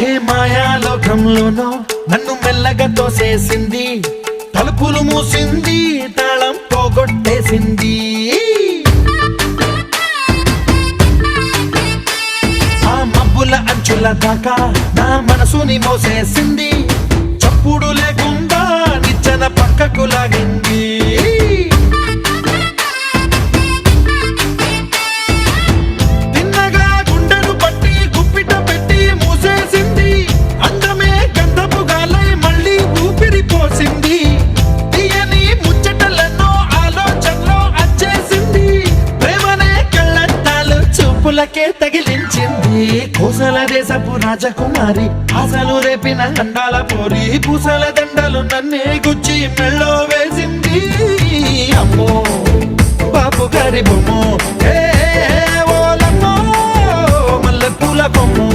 ఏ మాయాలోకంలోనో నన్ను మెల్లగా తోసేసింది, తలుపులు మూసింది, తాళం పోగొట్టేసింది. ఆ మబ్బుల అంచుల దాకా నా మనసుని మోసేసింది, చప్పుడు లేకుండా నిచ్చెన పక్కకు లాగింది. తిన్నగా గుండెను పట్టి గుప్పిట పెట్టి మూసేసింది, అందమే గంధపు గాలై మళ్ళీ ఊపిరి పోసింది. తీయని ముచ్చటలెన్నో ఆలోచనలో అచ్చేసింది, ప్రేమనే కళ్ళట్టాలు చూపులకే తగిలించింది. కోసల దేశపు రాజకుమారి, ఆశలు రేపిన అండాల పోరి, పూసల దండలు నన్నే గుచ్చి మెళ్ళో వేసింది. అమ్మో బాబు గారి బొమ్మో, ఓలమ్మో మల్లె పూల బొమ్మో.